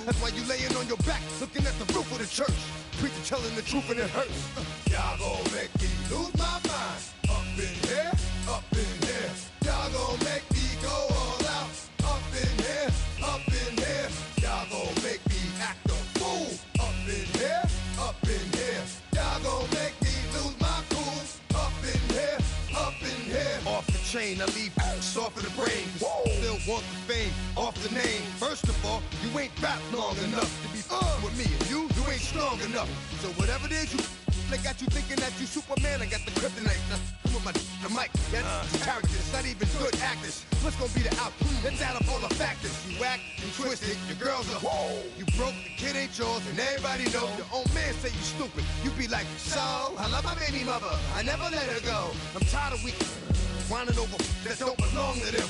That's why you laying on your back, looking at the roof of the church. Preacher telling the truth and it hurts. Y'all gon' make me lose my mind. Up in here, up in here. Y'all gon' make me go all out. Up in here, up in here. Y'all gon' make me act a fool. Up in here, up in here. Y'all gon' make me lose my cool. Up in here, up in here. Off the chain, I leave soft in the brain. Still want the fame, off the name. First of all, you ain't rap long enough to be with me. And you ain't strong enough. So whatever it is they got you thinking that you Superman. I got the kryptonite. Now, with the mic, that's characters, not even good actors. What's gonna be the outcome? Let's add up all the factors. You act, you twisted, your girls are you broke, the kid ain't yours, and everybody know. Your own man say you stupid. You be like, so, I love my baby mother, I never let her go. I'm tired of weak whining over that don't belong to them.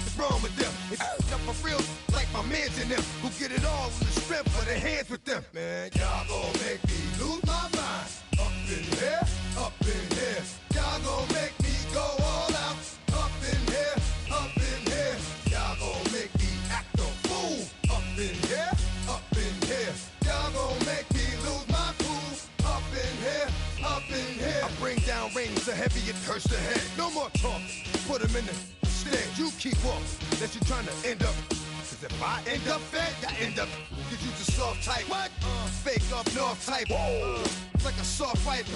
What's wrong with them? It's up for real, like my mans in them, who get it all in the strength of their hands with them. Man, y'all gon' make me lose my mind. Up in here, up in here. Y'all gon' make me go all out. Up in here, up in here. Y'all gon' make me act a fool. Up in here, up in here. Y'all gon' make me lose my cool. Up in here, up in here. I bring down rings so heavy it hurts the head. No more talk, put them in the stand. You keep off, that you trying to end up. Cause if I end up fed, I end up. Cause you just soft type. What? Fake up north type. It's like a soft fight.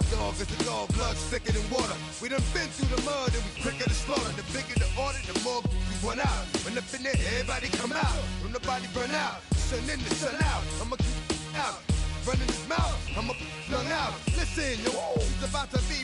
Dog is a dog, blood thicker than water. We done been through the mud and we quicker to slaughter. The bigger the order, the more we run out. When up in there, everybody come out. When the body burn out, sun in the sun out. I'ma keep out. Running his mouth, I'ma run out. Listen, yo, it's about to be.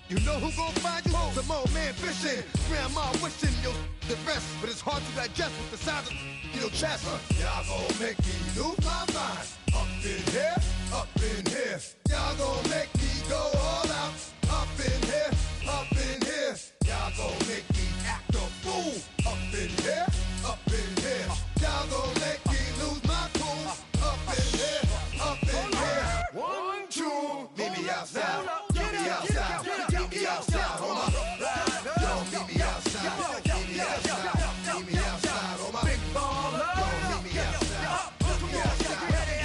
You know who gon' find you? Some old man fishing. Grandma wishing you'll the rest. But it's hard to digest with the sound of your chest. Y'all gon' make me lose my mind. Up in here, up in here. Y'all gon' make me go all out. Up in here, up in here. Y'all gon' make me act a fool. Up in here, up in here. Y'all gon' make me lose my cool. Up in here, up in here. 1, 2, meet me outside. Meet me outside. Meet me outside, on my yo, meet me outside. Meet me outside. Meet me outside, on my big baller. Yo, meet me outside. Meet me outside.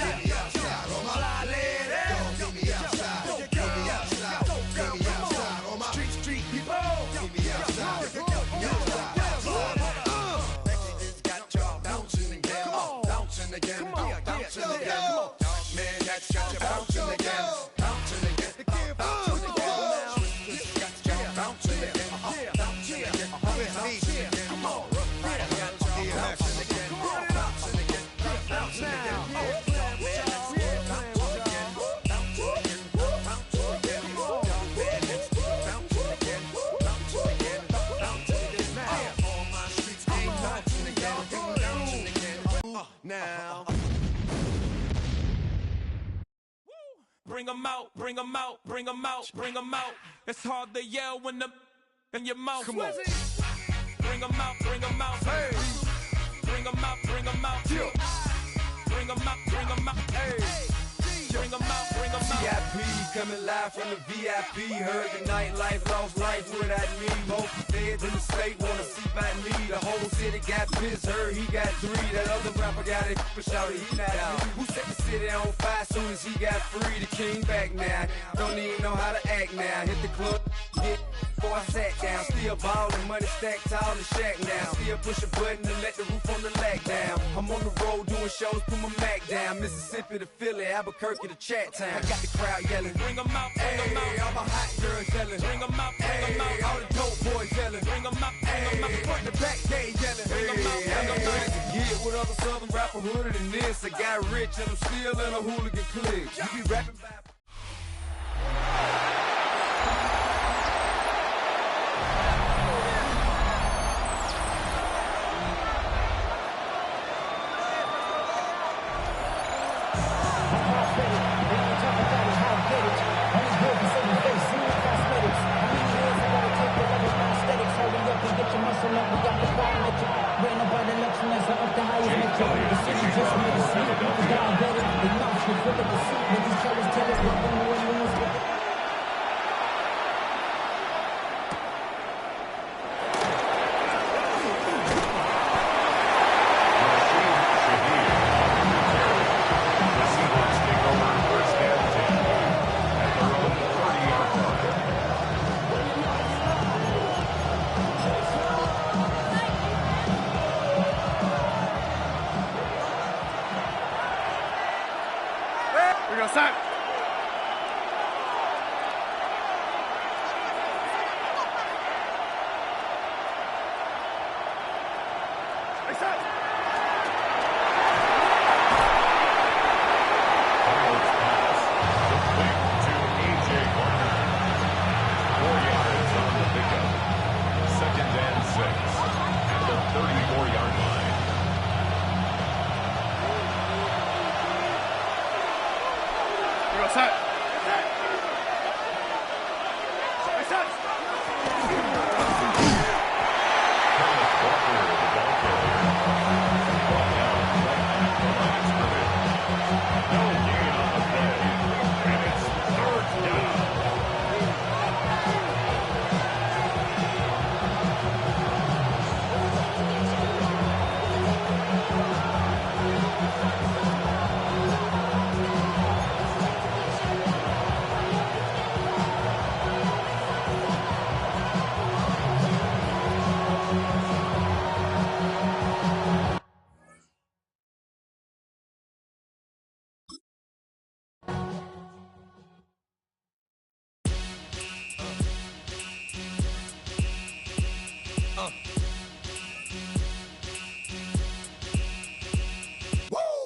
Meet me outside, on my fly lady. Yo, meet me outside. Meet me outside. Meet me outside, on my street people. Meet me outside. Meet me outside. Just got y'all bouncing again, bouncing again, bouncing again. Man, that's got you bouncing again, bouncing again, bouncing again. Now bring 'em out, bring 'em out, bring 'em out, bring 'em out. It's hard to yell when the in your mouth. Come on. Bring 'em out, bring 'em out. Hey. Bring 'em out, bring 'em out. Yeah. Bring 'em out, bring 'em out. Hey. Bring 'em out, bring 'em out. VIP coming live from the VIP. Heard the nightlife, lost life without me. Most feds in the state wanna see by me. The whole city got pissed, heard he got 3. That other rapper got it, but shouted he not out. Who set the city on fire soon as he got free? The king back now, don't even know how to act now. Hit the club, get before I sat down. Still ballin', money stacked tall in the shack now. Still push a button and let the roof on the lack down. I'm on the road doing shows, put my Mac down. Mississippi to Philly, Albuquerque to Chat Town. I got the crowd yelling, bring 'em out, bring 'em out. All my hot girls yelling, bring 'em out, bring 'em out. All the dope boys yelling, bring 'em out, bring 'em out. Front to back, they yelling, bring 'em out, bring 'em out. To get with other southern rapper hooded than this. I got rich and I'm still in a hooligan clique. You be rapping by We go set. Hey, set. Set. Set.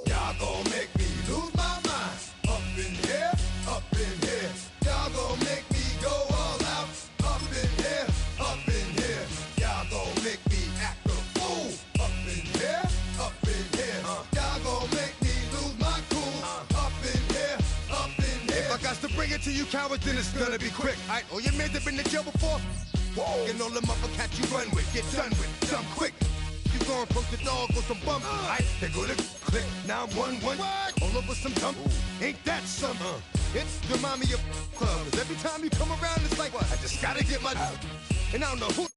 Y'all gon' make me lose my mind. Up in here, up in here. Y'all gon' make me go all out. Up in here, up in here. Y'all gon' make me act a fool. Up in here, up in here. Y'all gon' make me lose my cool. Up in here, up in here. If I got to bring it to you cowards, then it's gonna be quick. Alright, all your men have been to jail before? And all them uppercats you run with, get done with, done quick. You gon' approach the dog with some bump. Aight, they go to click, 911. All over some dump. Ain't that something? It's the mommy of club. 'Cause every time you come around, it's like, I just gotta get my. And I don't know who.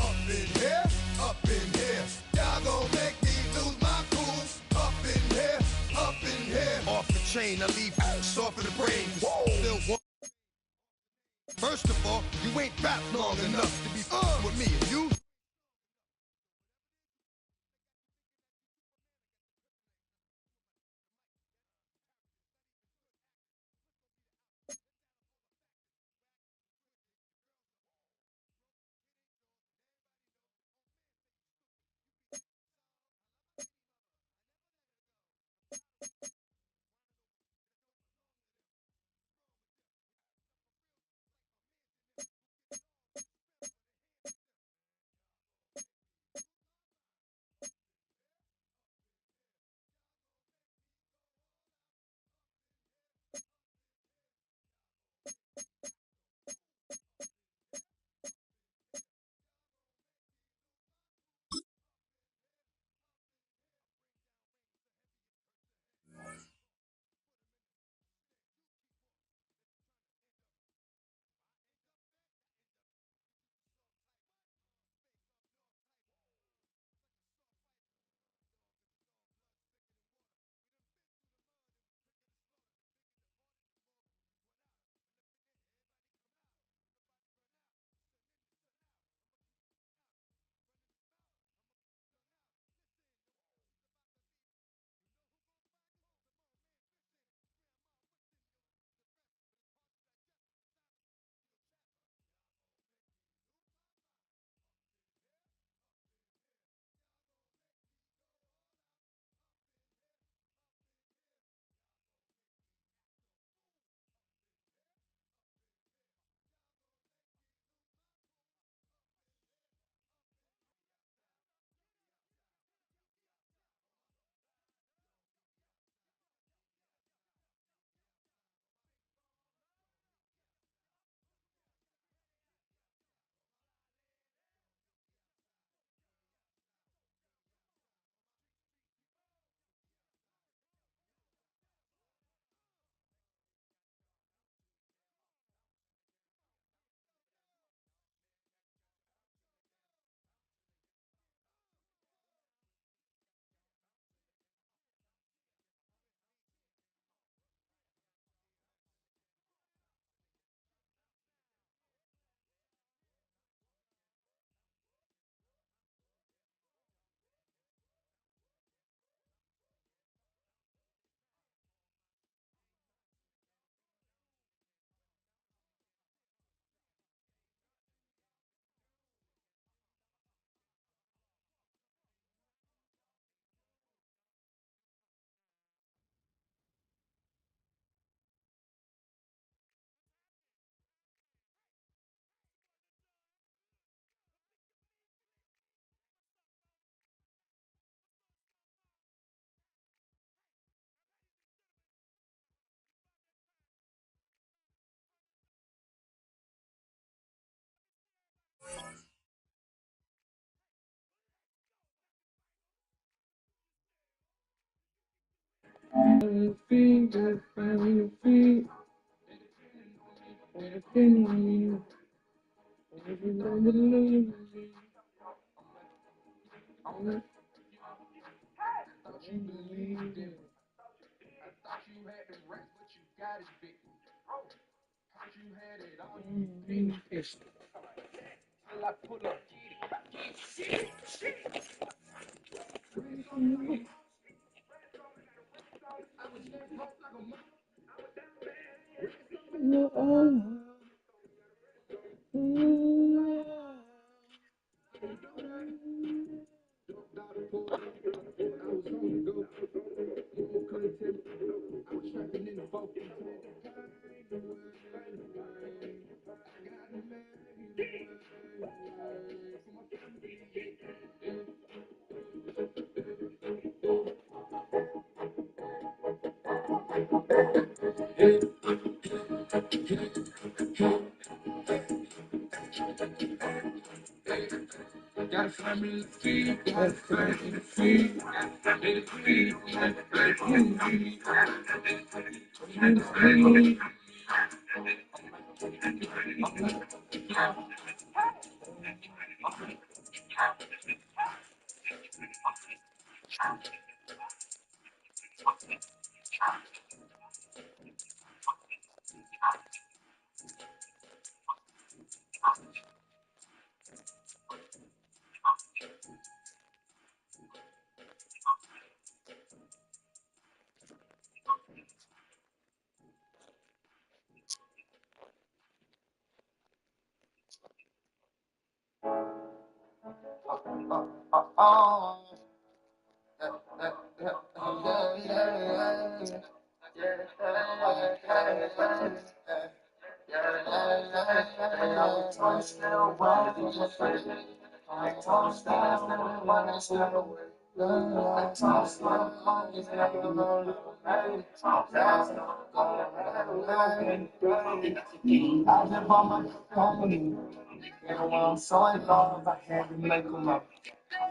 Up in here, up in here. Y'all gon' make me lose my cool. Up in here, up in here. Off the chain, I leave soft in the brain. Still want. First of all, you ain't rap long enough to be with me and you.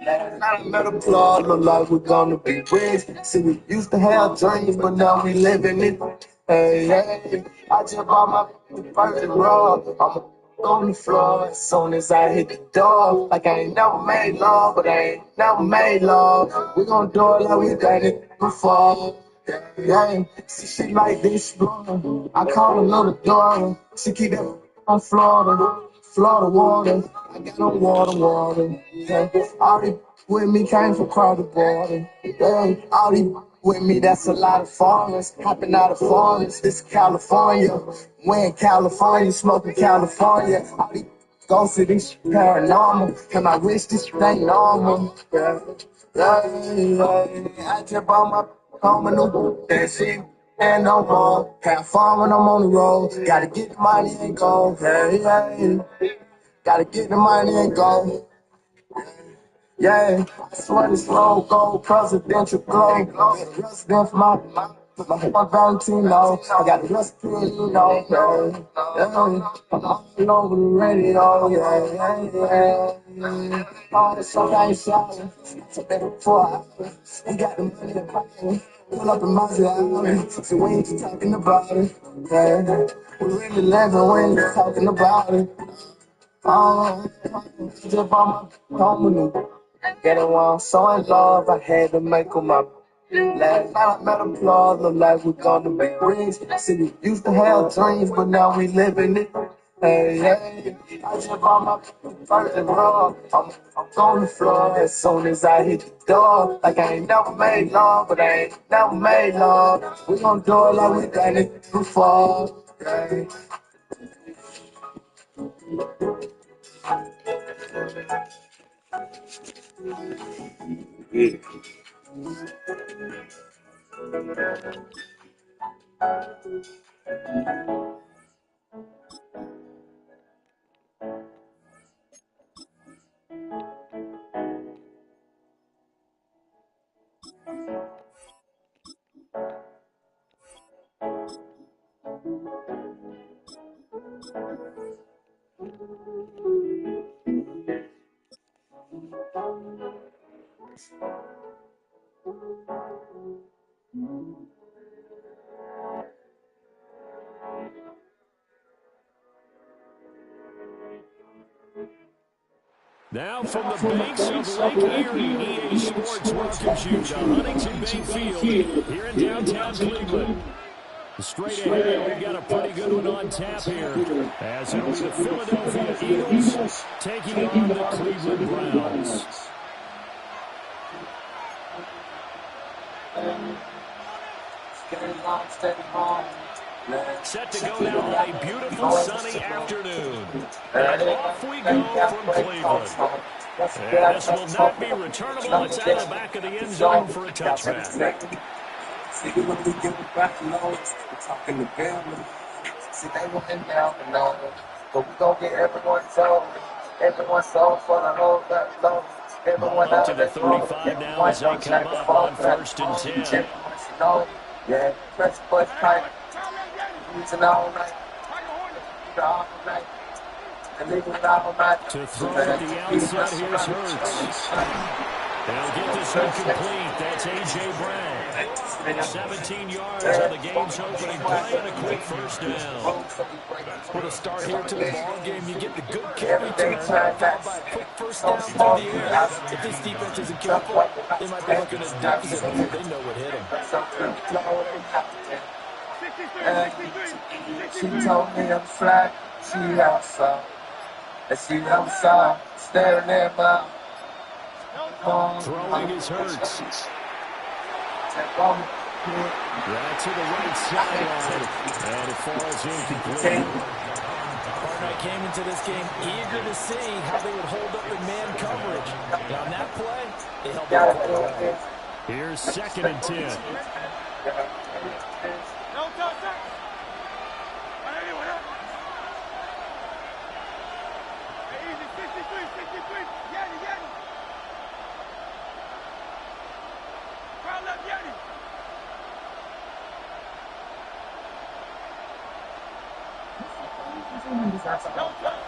Last night I met a plug, look like we're gonna be rich. See, we used to have dreams, but now we living it. Hey, hey, I just bought my first rug. I'm on the floor as soon as I hit the door. Like I ain't never made love, but I ain't never made love. We gon' do it like we done it before. Yeah, see, she like this, blonde. I call her little daughter. She keep that on Florida, Florida water. I got on water. Yeah, all these with me came from crowded water. Yeah, all these with me, that's a lot of foreigners. Hopping out of foreigners, this is California. We in California, smoking California. All these go see this shit paranormal. And I wish this shit ain't normal. Yeah. I just bought my home a new that shit and no more. Have fun when I'm on the road. Gotta get the money and go. Hey. Gotta get the money and go. Yeah, I swear this road go presidential glow. President for my Valentino. I got the recipe, you know. Yeah. I'm all over the radio. Yeah. All the stuff I ain't shouting. So better before we got the money and power. Pull up in Maserati. So we ain't just talking about it. Yeah. We really living, we ain't just talking about it. Just bought my home. Getting one so in love, I had to make them up. Last night I met a plug, look like we gonna be rich. See, we used to have dreams, but now we living it. Hey, I just bought my first rug. I'm on the floor as soon as I hit the door. Like I ain't never made love, but I ain't never made love. We gon' do it like we done it before. Hey. Now from the banks of Lake Erie, EA Sports welcomes you to Huntington Bank Field here in downtown Cleveland. Straight ahead, we've got a pretty good one on tap here, as it'll be the Philadelphia Eagles taking on the Cleveland Browns. Set to go now on a beautiful sunny afternoon. And off we go from Cleveland. And this will not be returnable. It's out the back of the end zone for a touchback. See, when we give it back, you know, we're talking to family. See, they want him down and all, but we gon' get everyone's soul for the whole load. Everyone up to the 35 now as they come up on 1st and 10. Yeah, press push tight. Using all night. All night. And leaving it all night. To throw at the outside, here's Hurts. They'll get this one complete. That's A.J. Brown. 17 yards on the game's opening play and a quick first down. With a start here to the ball game, you get the good kick return, followed by a quick first down through the air. If this defense isn't careful, they might be looking at a deficit before they know what hit them. She told me I'm flat, she outside. And she outside, staring at my throwing his Hurts. Right to the right sideline. And it falls incomplete. Partner came into this game eager to see how they would hold up in man coverage. And on that play, they held up well. Here's 2nd and 10.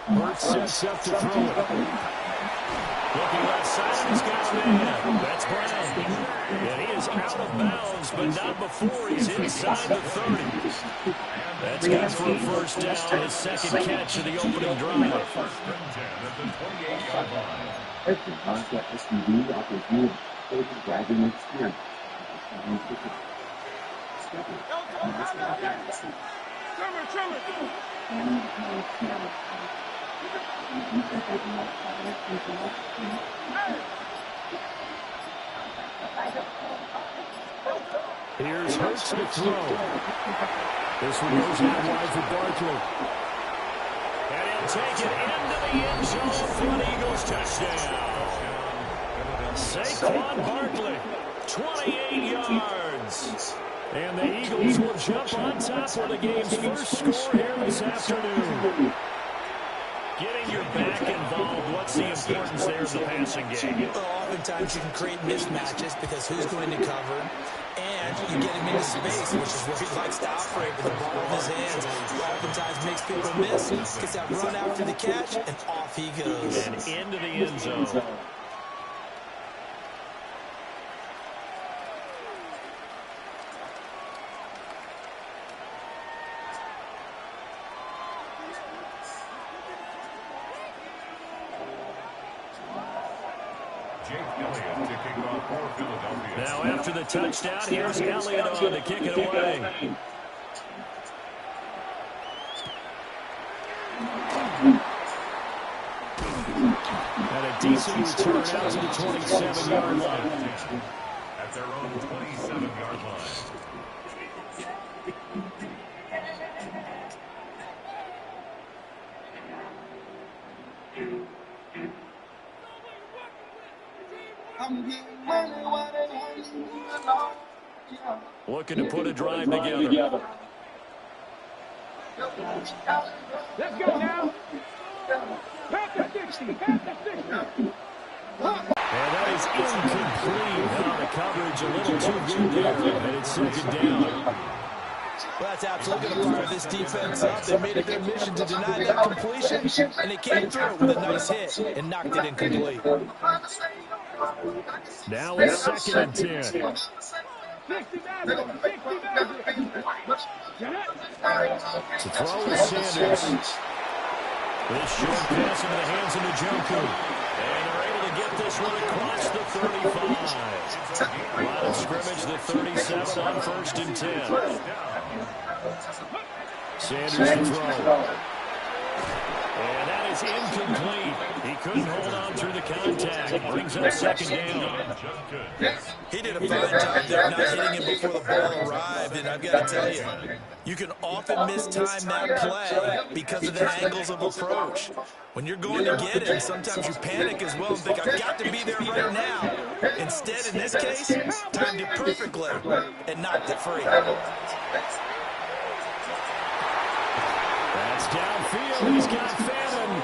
Hurts sets up to throw it. Looking left side, he's got a man. That's Brown. And he is out of bounds, but not before he's inside the 30. That's good for a first down, his second catch of the opening drive. Every concept is convened off a view of the graduate experience. Here's Hurts to throw. This one goes out wide for Barkley. And he'll take it into the end zone for an Eagles touchdown. Saquon Barkley, 28 yards. And the Eagles will jump on top for the game's first score here this afternoon. Getting your back involved, what's the importance there in the passing game? Well, oftentimes you can create mismatches because who's going to cover, and you get him into space, which is where he likes to operate with the ball in his hands. He oftentimes makes people miss, gets that run after the catch, and off he goes. And into the end zone. Now after the touchdown, here's Elliott on to kick it away. And a decent return out to the 27-yard line. At their own 27-yard line. Looking to put a drive together. Let's go now. Pass the 60. Pass the 60. And that is incomplete. Now the coverage a little too good there. And it's second down. Well, that's absolutely going to fire this defense up. They made it their mission to deny that completion, and they came through with a nice hit and knocked it incomplete. Now it's 2nd and 10. 60 To throw is Sanders. This short pass into the hands of Njoku. And get this one across the 35. Line of scrimmage, the 37 on 1st and 10. Sanders to throw. And that is incomplete. He couldn't hold on through the contact. It brings up 2nd down. He did a fine job there not hitting him before the ball arrived, and I've got to tell you, you can often mistime that play because of the angles of approach. When you're going to get him, sometimes you panic as well and think, I've got to be there right now. Instead, in this case, timed it perfectly and knocked it free. That's downfield. He's got Fannin.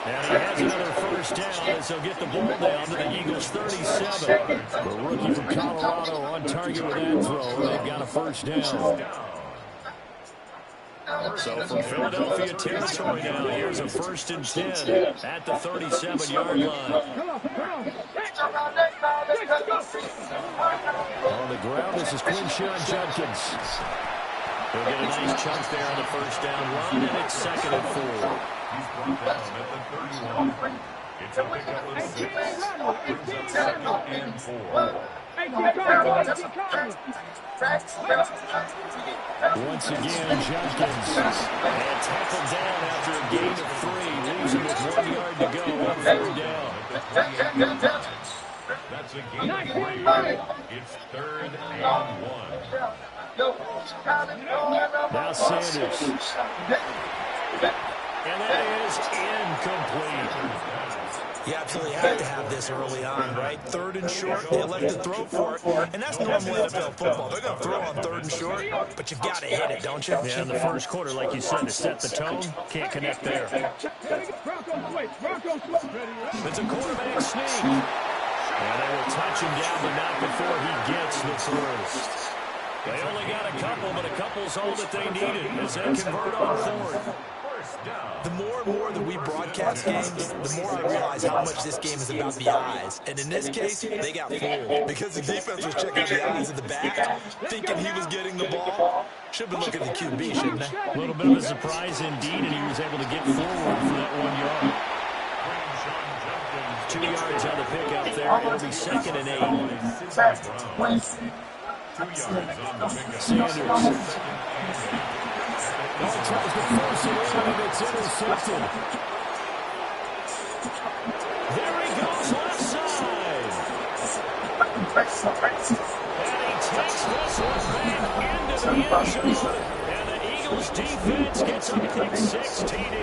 And he has another 1st down as he'll get the ball down to the Eagles' 37. The rookie from Colorado on target with that throw. They've got a 1st down. So from Philadelphia territory now, here's a 1st and 10 at the 37-yard line. On the ground, this is Quinshon Judkins. He'll get a nice chunk there on the 1st down run, and it's 2nd and 4. He's brought down at the 31. It's a pickup of 6. Brings up 2nd and 4. Once again, Judkins. And tackled down after a gain of 3. Losing with 1 yard to go on 3rd down. That's a gain of 3. It's 3rd and 1. Now Sanders. And that is incomplete. You absolutely have to have this early on, right? 3rd and short, they elect to throw for it. And that's normal NFL football. They're going to throw on 3rd and short, but you've got to hit it, don't you? Yeah, in the 1st quarter, like you said, to set the tone, can't connect there. It's a quarterback sneak. And they will touch him down, but not before he gets the 1st. They only got a couple, but a couple's all that they needed as they convert on 4th. The more and more that we broadcast games, the more I realize how much this game is about the eyes. And in this case, they got fooled because the defense was checking the eyes of the back, thinking he was getting the ball. Should have been looking at the QB, shouldn't they? A little bit of a surprise indeed, and he was able to get forward for that 1 yard. 2 yards on the pickup there. It'll be 2nd and 8. 2 yards on the pickup. Sanders. Tries to force it in, and it's intercepted. There he goes, left side. And he takes this one back into the end zone. And the Eagles defense gets a pick 6 TD.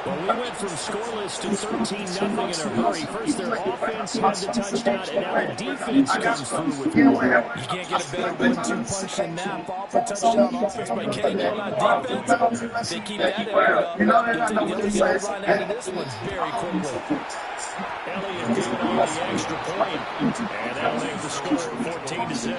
Well, we went from scoreless to 13-0 in a hurry. First, their offense had the touchdown, and now the defense comes through with more. You can't get a better 1-2 punch than that. Ball for touchdown offense by getting one on defense. If they keep that effort up, they'll take the other run out of this one very quickly. Elliott giving on the extra point, and that'll make the score 14-0.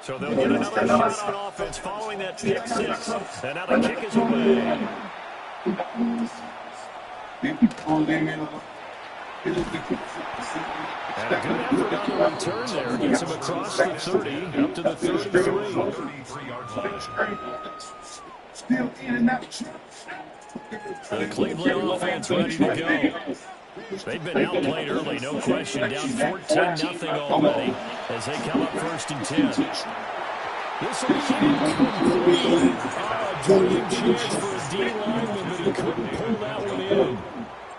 So they'll get another shot on offense following that pick 6. And now the kick is away. And a good effort on the return there. Gets him across the 30, up to the 33. The Cleveland offense ready to go. They've been outplayed early, no question. Down 14-0 already as they come up 1st and 10. This will be incomplete. A dream chance for a D lineman, but he couldn't pull that one in.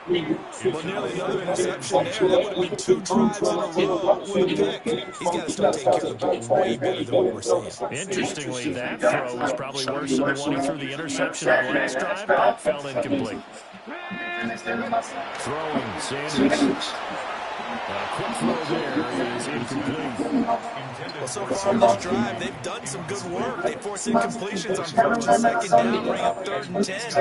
Well, nearly another interception there. That would have been 2 drives in a row with a pick. He's got to start taking care of the ball way better than what we're seeing. Interestingly, that throw was probably worse than the one he threw the interception on last drive. That fell incomplete. Throwing, Sanders. A quick throw there is incomplete. Well, so far on this drive, they've done some good work. They force incompletions on 1st and 2nd down, bring up 3rd and 10.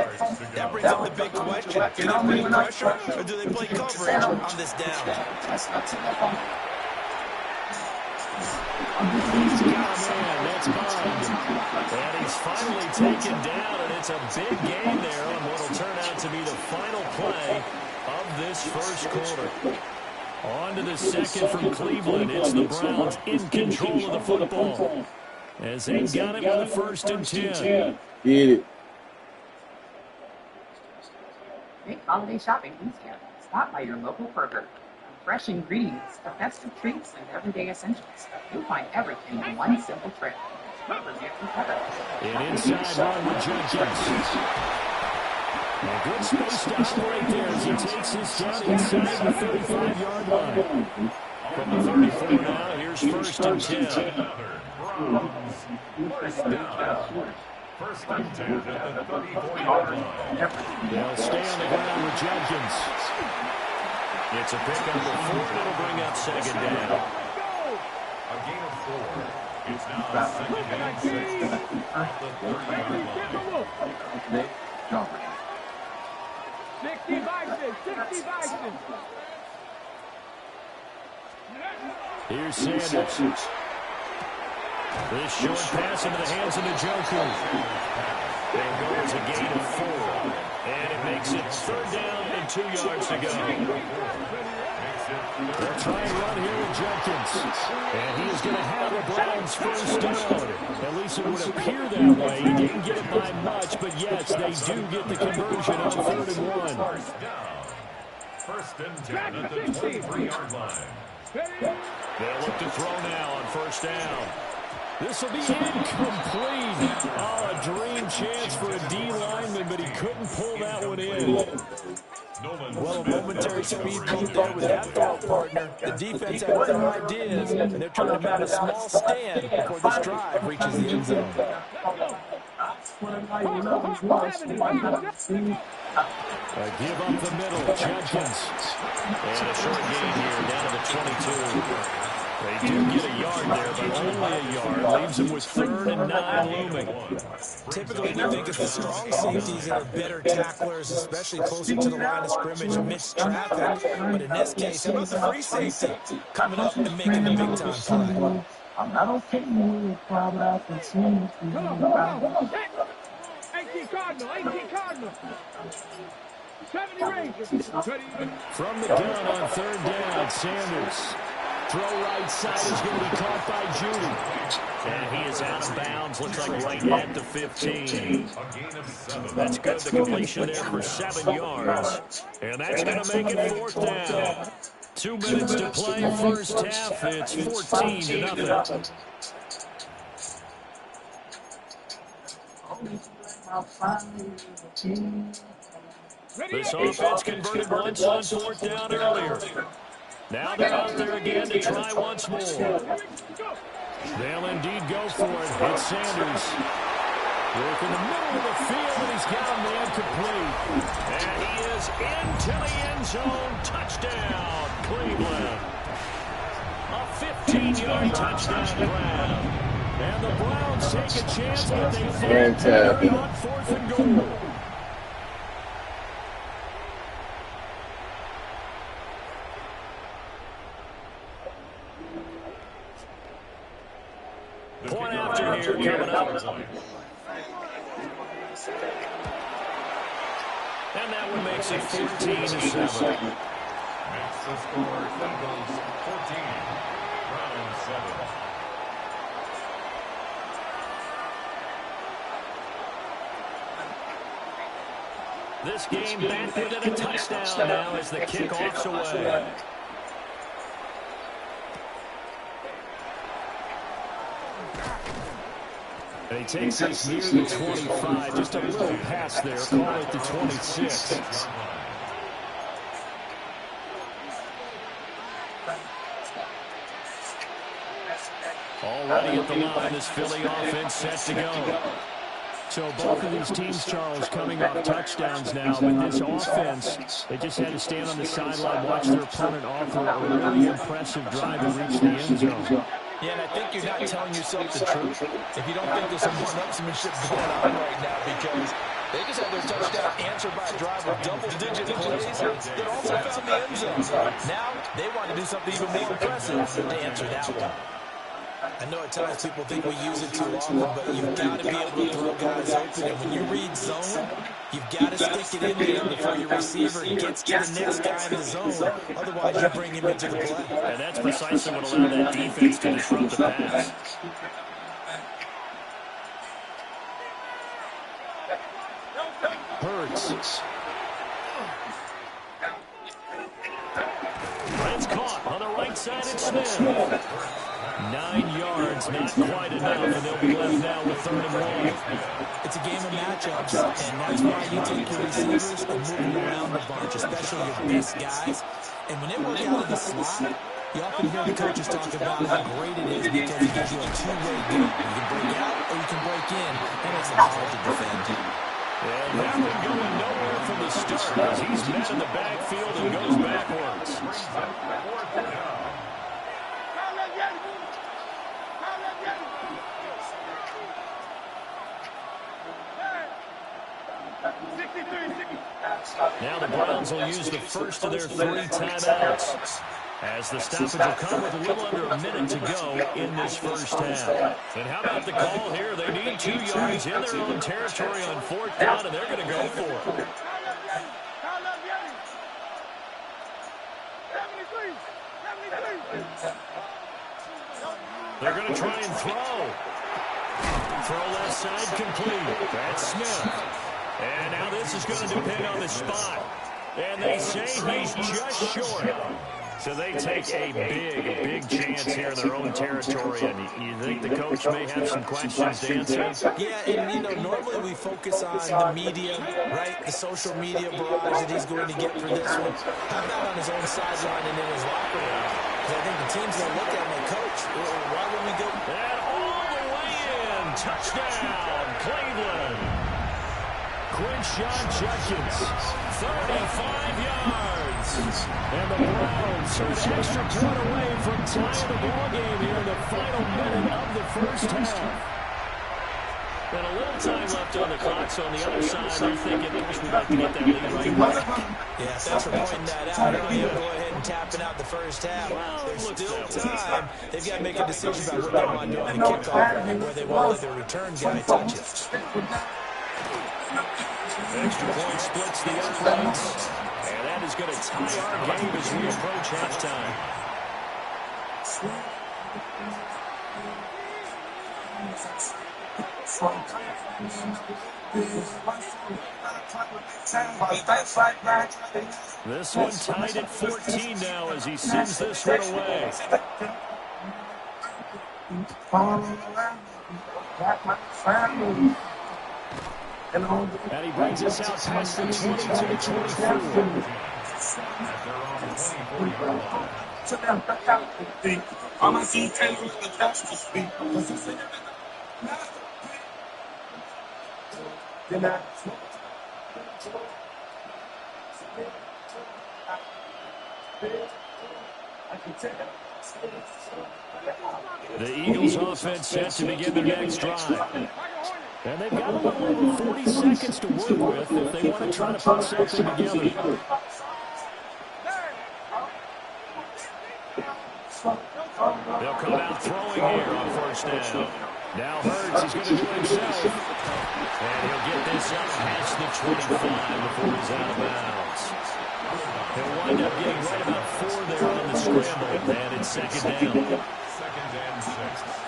That brings up the big question. Do they bring pressure or do they play coverage on this down? He's got a man. That's Bond. And he's finally taken down, and it's a big gain there on what will turn out to be the final play of this first quarter. On to the second from Cleveland. It's the Browns in control of the football, as they've got it with a 1st and 10. Get it. Make holiday shopping easier. Stop by your local Kroger. Fresh ingredients, the festive treats, and everyday essentials. You'll find everything in one simple trip. An inside run with Jenkins. A good space to operate there as he takes his down inside the 35-yard line. From the 34 now, here's 1st and 10. First and 10 at the 34-yard line. They'll stay on the ground with Jenkins. It's a pickup of 4, and it'll bring up 2nd down. A gain of 4. It's now 2nd and 6 at the 30-yard line. 60 Bison, 60 Bison. Here's Sanders. This short pass into the hands of Njoku. There goes a gain of 4. And it makes it 3rd down and 2 yards to go. They'll try and run here with Jenkins. And he is going to have the Browns 1st down. At least it would appear that way. He didn't get it by much, but yes, they do get the conversion on 3rd and 1. First and 10 at the 23-yard line. They'll look to throw now on 1st down. This will be incomplete. Oh, a dream chance for a D lineman, but he couldn't pull that one in. Well, a momentary speed bump there with that throw partner. The defense had other ideas, and they're trying to mount a small stand before this drive reaches the end zone. A give up the middle, Jenkins. And a short gain here down to the 22. They do get a yard there, but only a yard. Leaves them with 3rd and 9 looming. Typically, we think it's the strong safeties that are better tacklers, especially closer to the line of scrimmage amidst traffic. But in this case, how about the free safety coming up and making the big-time play? I'm not okay with it, but I can see it. Come on. 18 Cardinal. 70 Rangers. From the gun on 3rd down, Sanders. Throw right side is going to be caught by Judy. And he is out of bounds, looks like right at the 15. That's good, the completion there for 7 yards. And that's going to make it 4th down. 2 minutes to play, 1st half. It's 14-0. This offense converted once on 4th down earlier. Now they're out there again to try once more. They'll indeed go for it. It's Sanders. Work in the middle of the field, and he's got a man complete. And he is into the end zone. Touchdown, Cleveland. A 15-yard touchdown grab. And the Browns take a chance, but they fail on 4th and goal. Point after here coming up. And that one makes it 14-7. Makes the score Eagles 14, Browns 7. This game back within a touchdown now as the kickoff's away. And he takes us near the 25, just a little pass there, call it the 26. Already at the line, this Philly offense set to go. So both of these teams, Charles, coming off touchdowns now, but this offense, they just had to stand on the sideline, watch their opponent offer a really impressive drive to reach the end zone. Yeah, and I think you're not telling yourself the truth if you don't think there's some one-upsmanship going on right now, because they just had their touchdown answered by a drive with double-digit plays that also found the end zone. Now, they want to do something even more impressive to answer that one. I know at times people think we use it too often, but you've got to be able to throw guys open. And when you read zone, you've got to stick it in there before your receiver gets to the next guy in the zone. Otherwise, you bring him into the play. And that's precisely what allowed that defense to disrupt the pass. Hurts. It's caught on the right side. It's Smith. 9 yards, not quite enough, and they'll be left now with 3rd and 1. It's a game of matchups, and that's why you take your receivers and move them around a bunch, especially your best guys. And when they work out of the slot, you often hear the coaches talk about how great it is because it gives you a two-way game. You can break out or you can break in, and it's hard to defend. And that one going nowhere from the start as he's met in the backfield and goes backwards. Now the Browns will use the first of their 3 timeouts as the stoppage will come with a little under a minute to go in this first half. And how about the call here? They need 2 yards in their own territory on 4th down, and they're going to go for it. They're going to try and throw. Throw left side complete. That's Smith. And now this is going to depend on the spot. And they say he's just short. So they take a big chance here in their own territory. And you think the coach may have some questions to answer? Yeah, and, normally we focus on the media, right? The social media barrage that he's going to get for this one. How about on his own sideline and in his locker room? Because I think the team's going to look at him like, Coach, why would we go? And all the way in. Touchdown, Cleveland. Quinshon Judkins, 35 yards. And the Browns are an extra point away from tying the ball game here in the final minute of the first half. And a little time left on the clock, so on the other side, they're thinking, gosh, we'd like to get that lead right away. Yeah, thanks for pointing that out. They'll go ahead and tapping out the first half. Well, there's still time. They've got to make a decision about what they want to do on the kickoff and where they want to let the return guy touch it. Extra point splits the uprights. And that is going to tie our game as we approach halftime. This one tied at 14 now as he sends this one away. And he brings us out past the 20 to the 24. The Eagles offense set to begin their next drive. And they've got a little over 40 seconds to work with if they want to try to put something together. They'll come out throwing here on first down. Now Hurts, he's going to do it himself. And he'll get this up past the 25 before he's out of bounds. He'll wind up getting right about 4 there on the scramble. And it's 2nd down. 2nd and 6.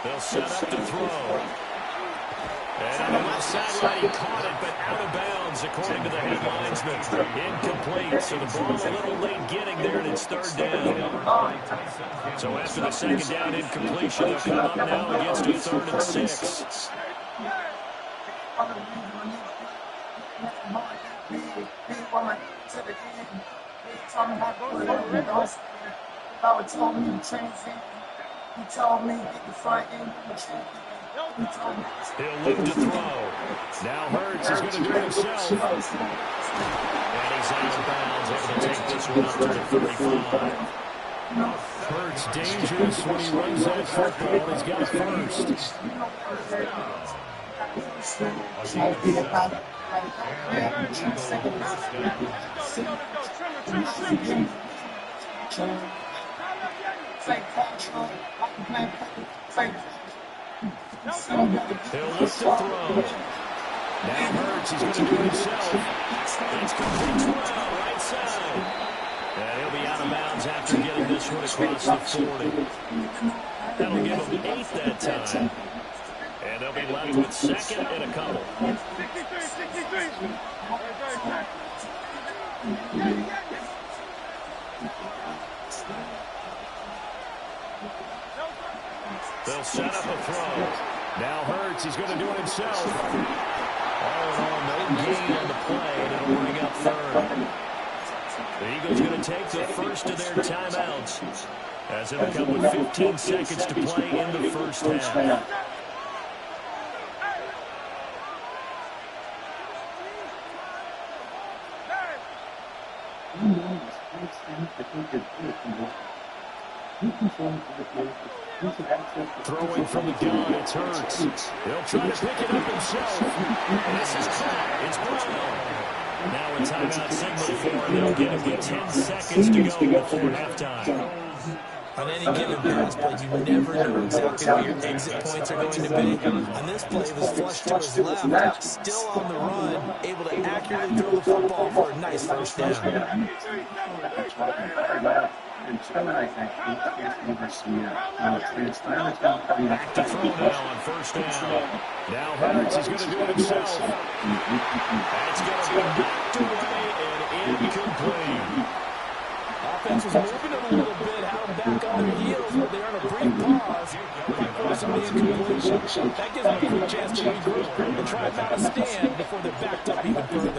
They'll set up to throw. And on the left sideline, he caught it, but out of bounds, according to the head linesman. Incomplete, so the ball a little late getting there, and it's 3rd down. So after the 2nd down incompletion, they'll come up now against a 3rd and 6. He told me get the front end. He'll look to throw. Now Hurts is going to do it himself. And he's out of bounds, able to take this this one up to the 35. Hurts dangerous when he runs that football. He's got a first. He'll look to throw. Now Hurts, he's going to do it himself. It's complete to well, right side. And he'll be out of bounds after getting this one across the 40. That'll give him 8 that time. And they'll be left with second and a couple. They'll set up a throw. Now Hurts, he's going to do it himself. All in all, no gain on the play, and it'll bring up third. The Eagles going to take the first of their timeouts as it'll come with 15 seconds to play in the first half. Throwing from the gun, it's Hurts. He'll try to pick it up himself. This is caught. It's Brown. Now a timeout signal for him. They'll get him with 10 seconds to go before halftime. On any given pass play, you never know exactly where your exit points are going to be. On this play, it was flushed to his left, still on the run, able to accurately throw the football for a nice first down. Back to throw now on first down. Now Hurts is going to do it himself. That's going to be knocked away and incomplete. Offense was moving it a little bit, held back on their heels, but they earned a brief pause, looking for some of the incompletion. That gives them a quick chance to regroup and try not to stand before they're backed up even further.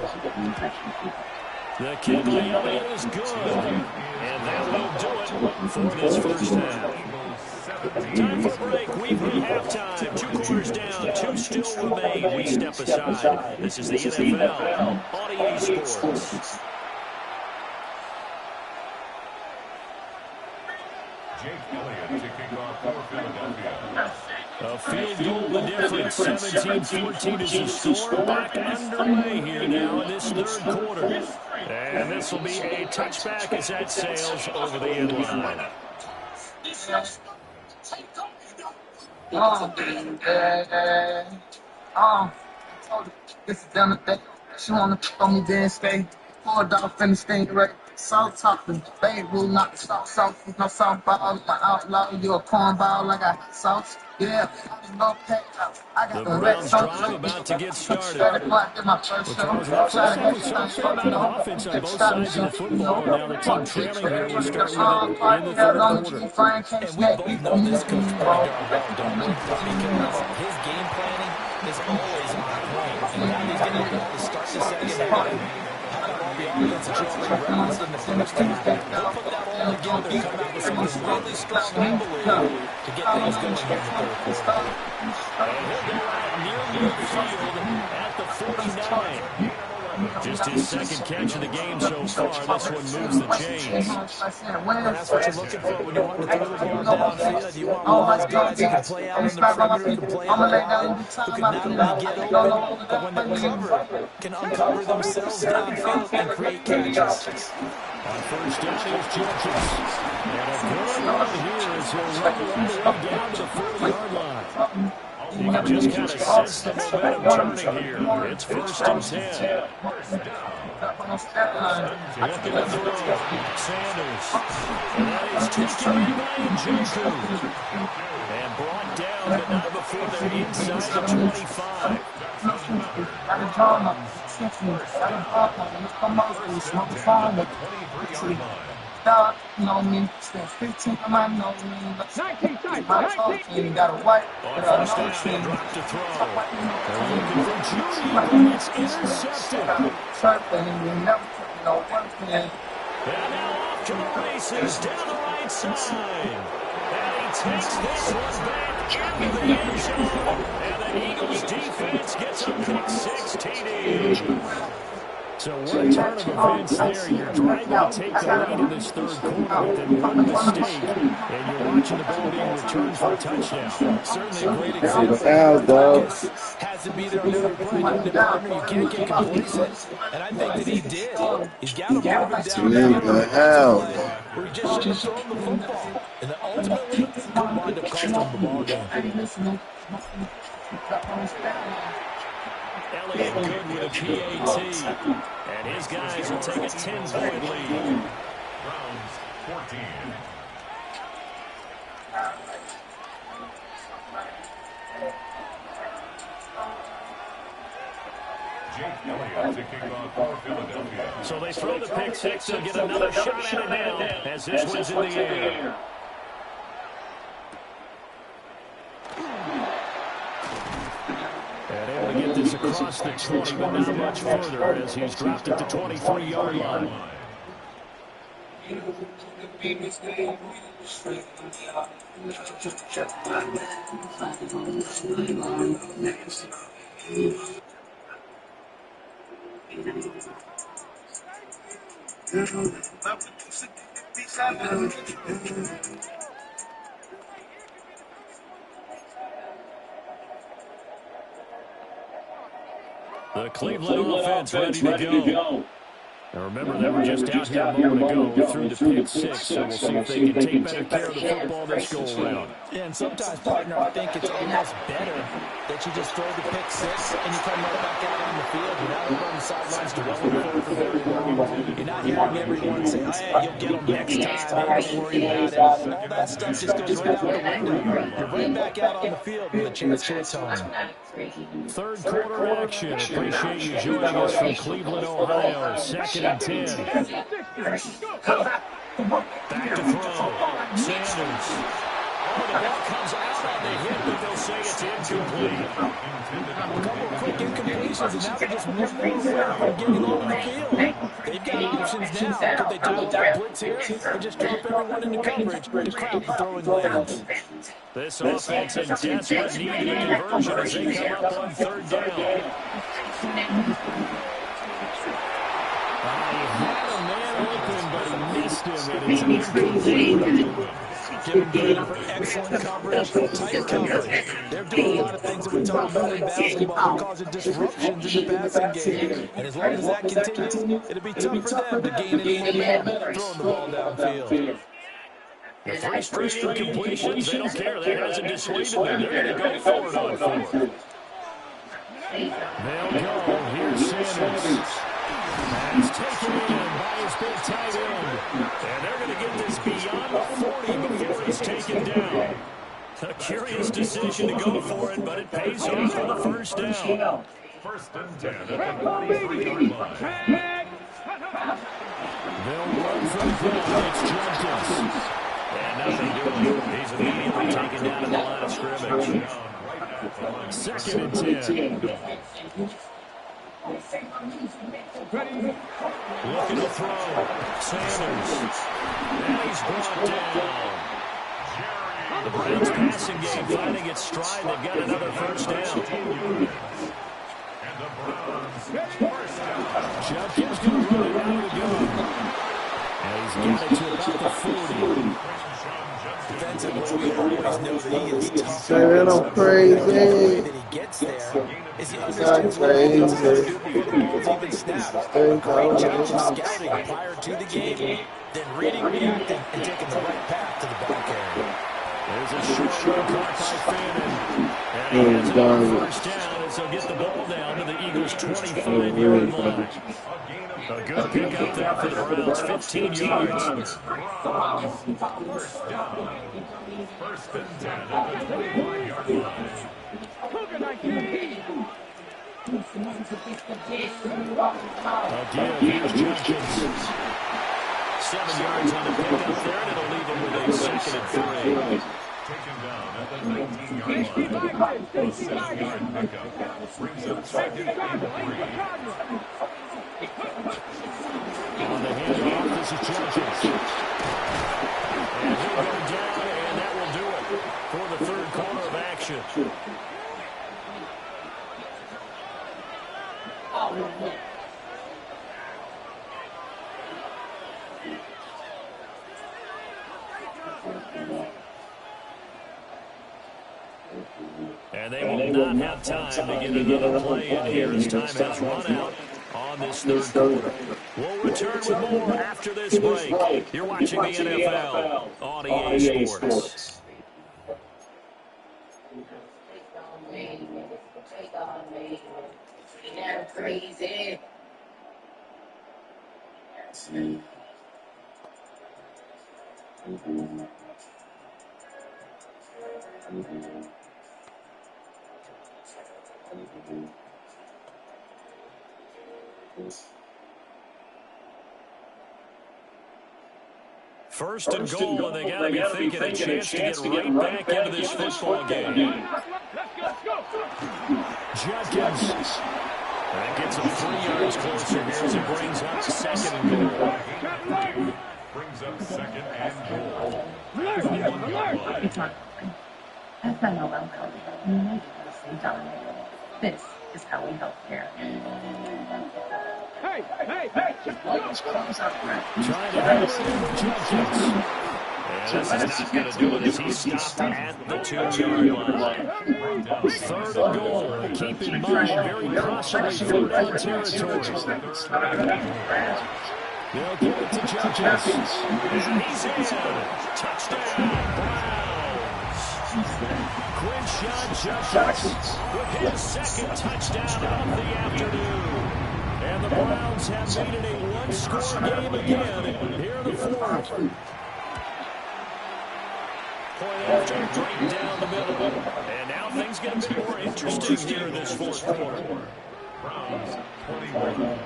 The kick by Elliott is good, and that will do it for this first half. Time for a break. We've hit halftime. 2 quarters down, 2 still remain. We step aside. This is the NFL on EA Sports. Jake Elliott to kick off for Philadelphia. A field goal the difference. 17-14 is the score. Back underway here now in this third quarter. And this will be a touchback as that sails over the end line. This is done the thing. She wanna put on me, then stay. Pulled off in the sting right. Salt topping, baby, rule not the soft, no softball, my outlaw, you a cornball, I got sauce, yeah, I just go pay out. I got the Browns drive about to get started. Offense on both sides of the football. Now the team trailing here will start in the third quarter. And we both know this coach pretty darn well, don't we? Because his game planning is always on point. And now he's getting the ball to start the second half. The offense that you already referenced in the first half. They'll put that all together, come out with something really strong, we believe, to get things going here in the third quarter. And he'll go out near midfield at the 49. Just his second catch of the game so far. This one moves the chains. And that's what you're looking for when you want to throw the ball downfield. You want one of those guys who can play out on the perimeter, who can play out wide, who can not only get open, but when they're covered, can uncover themselves downfield and create catches. On first down, here's Judges. And a good run here as he'll run all the way down to the 40-yard line. You can just kind of sense the momentum turning here. It's first and 10. Looking to throw. Sanders. And that is taken in by Njoku. And brought down, but not before they're inside the 25. You know me, spent 15 on my nose, 19 got a white, on first down, drop to throw. They're looking for Judy, but it's intercepted. And now off to the races, down the right side. And he takes this one back into the end zone. And the Eagles defense gets a pick 6 TD. So one turn of events there. You're driving to take the lead in this third quarter, but then one mistake, and you're watching the ball being returned for a touchdown. Certainly a great example. Focus has to be there on every play, doesn't it, partner? You can't get complacent, and I think that he did. He's got to move him downfield on a play where he just shouldn't have thrown the football. And that ultimately could wind up costing him the ball game. Elliott good with a PAT, and his guys will take a 10-point lead. Browns 14. Jake Elliott to kick off for Philadelphia. So they throw the pick six. They'll get another shot at it now as this one's in the air. And able to get this across the 20, but not much further as he's dropped at the 23-yard line. The Cleveland offense ready to go. Now remember, they were just out here a moment ago through the pick six, so we'll see if they can take better care of the football this go-around. Yeah, and sometimes, partner, I think it's almost better that you just throw the pick six and you come right back out on the field. You're not over on the sidelines dwelling for very long. You're not hearing everyone say, hey, you'll get them next time. Hey, don't worry about it. All that stuff just goes right out the window. You're right back out on the field with a chance to atone. Third quarter action. Appreciate you joining us from Cleveland, Ohio. Second and 10. Back to throw. Sanders. Oh, the ball comes out on the hit, but they'll say it's incomplete. A couple of quick incompletions, and now they're just one more away from getting on the field. They've got options now. Could they dial up a blitz here and just drop everyone into coverage to crowd the throwing lanes? This offense in desperate need of a conversion as they come up on third down. He had a man open, but he missed him, and it's incomplete. Give him credit for excellent coverage, tight coverage. They're doing a lot of things that we talk about in basketball that causes disruptions in the passing game. And as long as that continues, it'll be tough for them to gain any momentum throwing the ball downfield. The three straight incompletions, they don't care. That hasn't dissuaded them. They're going to go forward on fourth. They'll go. Here's Sanders. That's taken in by his big tight end. And they're going to get this beyond the 40 before he's taken down. A curious decision to go for it, but it pays off for the first down. First and 10 at the 43-yard line. They'll run from the It's Jenkins. And nothing doing. He's immediately taken down at the line of scrimmage. Second and 10. Looking to throw. Sanders. And he's brought down. The Browns passing game finding its stride. They've got another first down. And the Browns first down. Jenkins going to run it out of the gun. And he's got it to about the 40. Defensively, we always know that he is tough. Saying I'm crazy. The way that he gets there is he understands what he needs to do before the ball's even snapped. Great job of scouting prior to the game, then reading, reacting, and taking the right path to the ball carrier. There's a short run caught by Fannin. And he has another first down as they'll get the ball down to the Eagles' 25-yard line. A good pick up there for the Browns, 15 yards. First down. First and 10 at the 25-yard line. Again, here's Jenkins. 7 yards on the pickup there, and it'll leave him with a second and 3. Taken down at the 19-yard line. A 7-yard pickup. Brings up second and 3. On the handoff, this is Jenkins. And he'll go down, and that will do it for the third quarter of action. And they will not have time to get another play in here as time has run out on this third quarter. We'll return with more after this break. You're watching the NFL on EA Sports. Crazy. First and goal, and they got to be thinking a chance to get right back into this football game. Judkins. That gets him 3 yards closer here as it brings up second and goal. Brings up second and goal. This is how we help care. Hey! Trying to hammer it in with Judkins. And this is not going to do it as he stopped at the 2-yard line. Third and goal. Keep in mind, very possibly third down territory. They'll give it to Judkins. And he's in. Touchdown, Browns. Quinshon Judkins with his second touchdown of the afternoon. And the Browns have made it a one-score game again here in the fourth. Point after right down the middle. And now things get a bit more interesting here in this fourth quarter. Browns 21.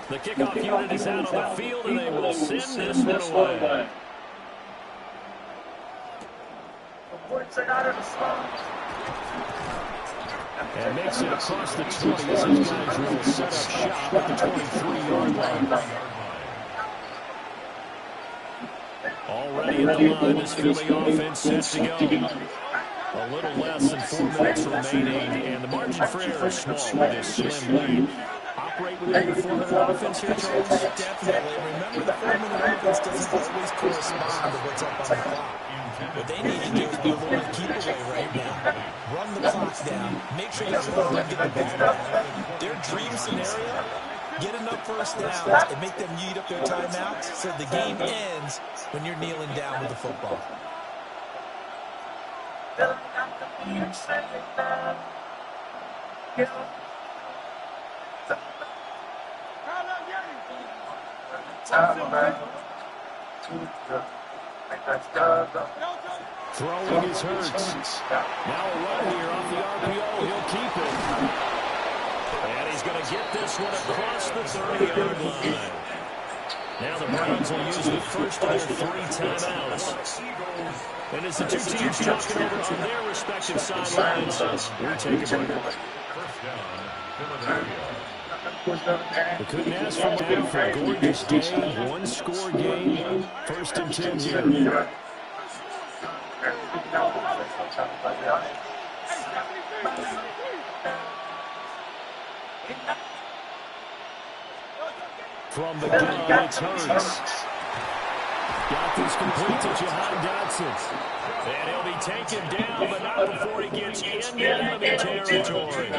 The kickoff unit is out on the field, and they will send this one away. And makes it across the 20 as these guys will set up shop at the 23-yard line. Already at the line, this Philly offense set to go. A little less than 4 minutes remaining, and the margin for error is small with this slim lead. Operate within the 4-minute offense here, Charles? Definitely. Remember, the 4-minute offense doesn't always correspond to what's up on the clock. What they need to do is be able to keep away right now. Run the clock down. Make sure that one get the ball back. Their dream scenario, get enough first downs and make them eat up their timeouts so the game ends when you're kneeling down with the football. Throwing his Hurts. Now a run here off the RPO. He'll keep it. And he's going to get this one across the 30-yard line. Now the Browns will use the first of their 3 timeouts. And as the two teams talking over on their respective sidelines, we take a break. First down, Philadelphia. We couldn't ask for more for a gorgeous day, one-score game, 1st and 10 here. From the gun, it's Hurts. Got this complete to Jahan Dotson. And he'll be taken down, but not before he gets into enemy territory.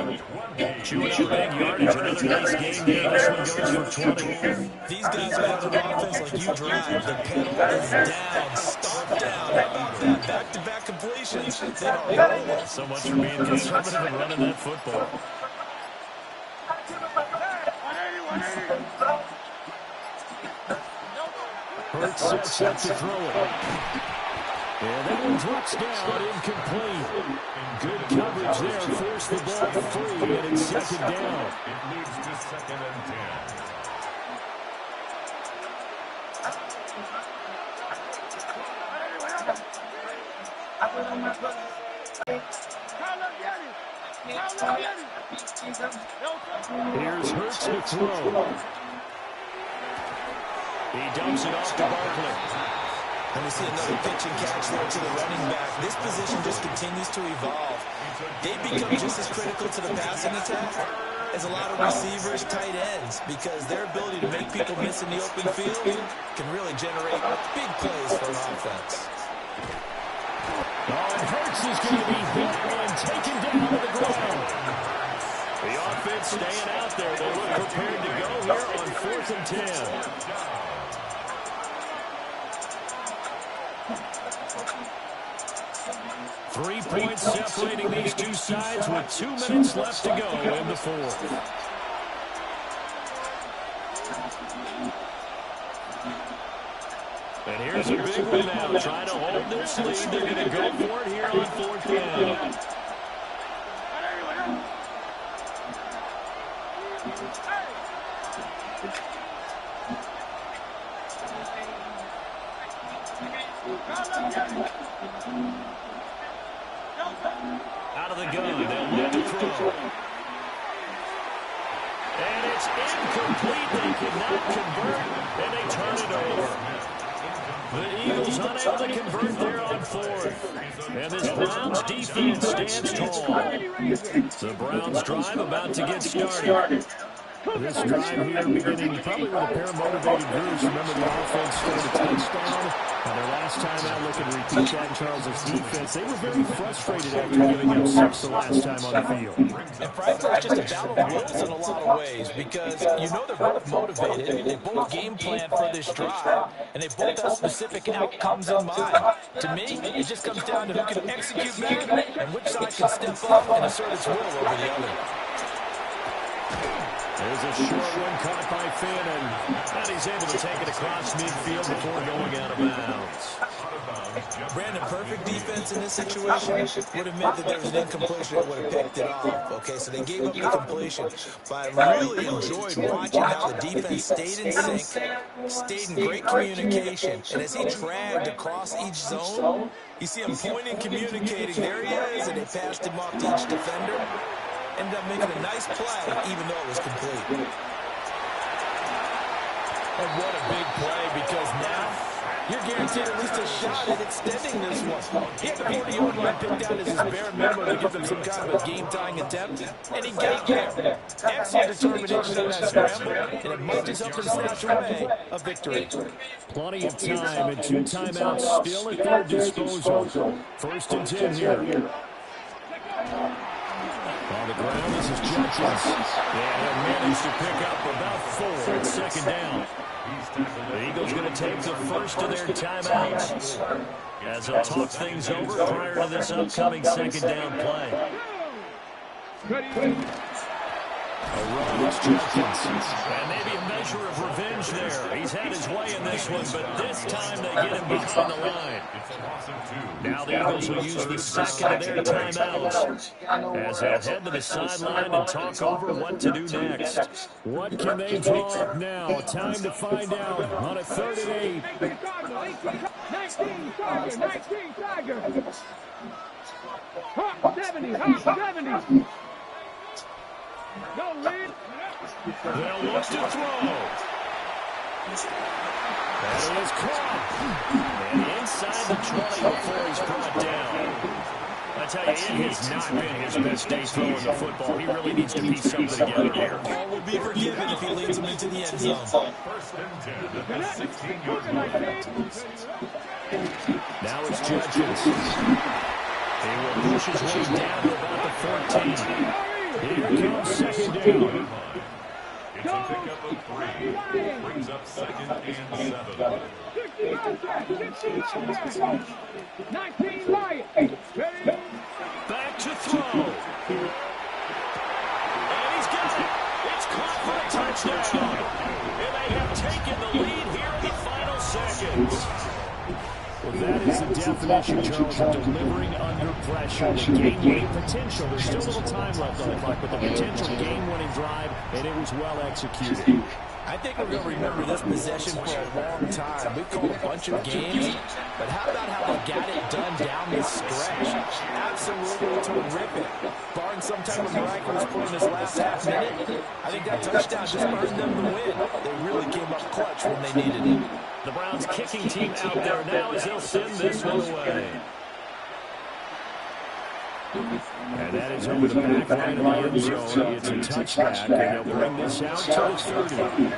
Chewing up big yardage, another nice game here. This one goes for 20. These guys are having an offense like you drive. The pedal is down, start down. Back-to-back completions. They are rolling. So much for being conservative and running that football. Hurts sets up to throw it. And that one drops down, incomplete. Good coverage there, forced the ball free, and it's 2nd down. It leads to 2nd and 10. Here's Hurts to throw. He dumps it off to Barkley. And we see another pitch and catch there to the running back. This position just continues to evolve. they become just as critical to the passing attack as a lot of receivers, tight ends, because their ability to make people miss in the open field can really generate big plays for an offense. Oh, and Hurts is going to be hit and taken down to the ground. The offense staying out there. They look prepared to go here on 4th and 10. 3 points separating these two sides with 2 minutes left to go in the fourth. And here's a big one now, trying to hold this lead. They're going to go for it here on 4th down. Out of the gun, they'll look to throw. And it's incomplete. They cannot convert, and they turn it over. The Eagles unable to convert there on 4th. And this Browns defense stands tall. The Browns drive about to get started. This drive here beginning probably with a pair of motivated groups. Remember, the offense scored a touchdown. And their last time out, looking to repeat that in Charles' defense. They were very frustrated after giving up 6 the last time on the field. And frankly, it's just a battle of wills in a lot of ways, because you know they're both motivated. They both game plan for this drive, and they both have specific outcomes in mind. To me, it just comes down to who can execute better and which side can step up and assert its will over the other. There's a short one caught by Finn, and he's able to take it across midfield before going out of bounds. Brandon, perfect defense in this situation would have meant that there was an incompletion that would have picked it off. Okay, so they gave up the completion. But I really enjoyed watching how the defense stayed in sync, stayed in great communication. And as he dragged across each zone, you see him pointing, communicating. There he is, and they passed him off to each defender. Ended up making a nice play, even though it was complete. And what a big play, because now you're guaranteed at least a shot at extending this one. He had the 40-yard line picked out as his bare minimum to give him some kind of a game-tying attempt, and he got there. Excellent determination in that scramble, and it might just help him snatch away a victory. Plenty of time and 2 timeouts still at their disposal. 1st and 10 here. On the ground, this is Jenkins. And he'll manage to pick up about 4 at 2nd down. The Eagles going to take the first of their timeouts as they'll talk things over prior to this upcoming 2nd down play. A run, it's Jenkins. And maybe a measure of revenge there. He's had his way in this one, but this time they get him behind the line. Now the Eagles will use the 2nd of their timeouts as they'll head to the sideline and talk over what to do next. What can they draw up now? Time to find out on a 3rd and 8. 19 Tiger. Hawk 70. Go, Reed. They'll look to throw. That is caught. And inside the 20 before he's brought down. I tell you, it has not been his best day throwing the football. He really needs to piece something together here. All will be forgiven if he leads him into the end zone. 1st and 10 at the 16-yard line. Now it's Jenkins. He will push his way down to about the 14. Here comes 2nd down. It's a pickup of 3. Brings up 2nd and 7. 19 Lion. Back to throw. And he's got it. It's caught for a touchdown. And they have taken the lead here in the final seconds. Well, that is the definition, Charles, of delivering under pressure. The game-winning potential. There's still a little time left on the clock, but the potential game-winning drive, and it was well executed. I think we're going to remember this possession for a long time. We've called a bunch of games, but how about how they got it done down this stretch? Absolutely terrific. Barring some type of miraculous play in this last half minute, I think that touchdown just earned them the win. They really came up clutch when they needed it. The Browns kicking team out there now as they'll send this one away. And that is over the back line of the end zone. It's a touchback, and they'll bring this out to the 30.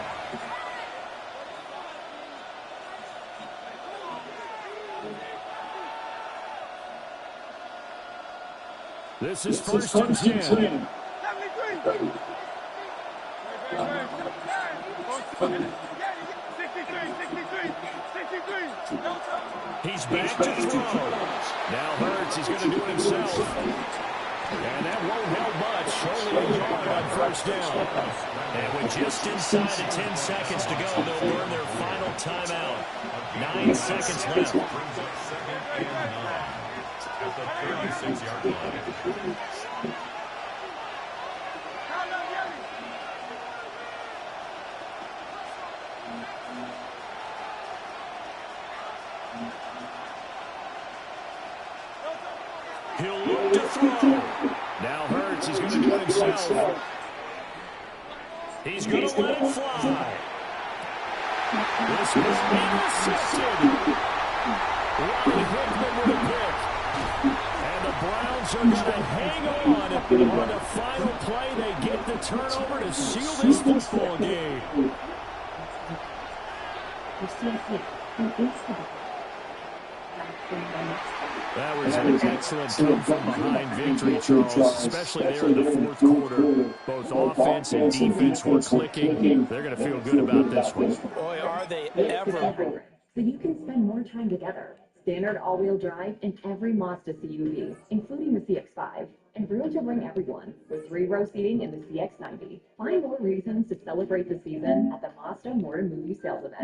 This is first and 10. He's back to throw. Now Hurts is going to do it himself. And that won't help much. Only a yard on first down. And with just inside of 10 seconds to go, they'll burn their final timeout. 9 seconds left. At the 36-yard line. He'll look to throw. Now Hurts is going to do it himself. He's going to let it fly. This was intercepted. Ronnie Hickman with a pick. And the Browns are going to hang on the final play. They get the turnover to seal this football game. That was an excellent come-from-behind victory, Charles, especially there in the fourth quarter. Both offense and defense were clicking. They're going to feel good about this one. Boy, are they ever. So you can spend more time together. Standard all-wheel drive in every Mazda CUV, including the CX-5, and room to bring everyone with 3-row seating in the CX-90. Find more reasons to celebrate the season at the Mazda More Movie Sales event.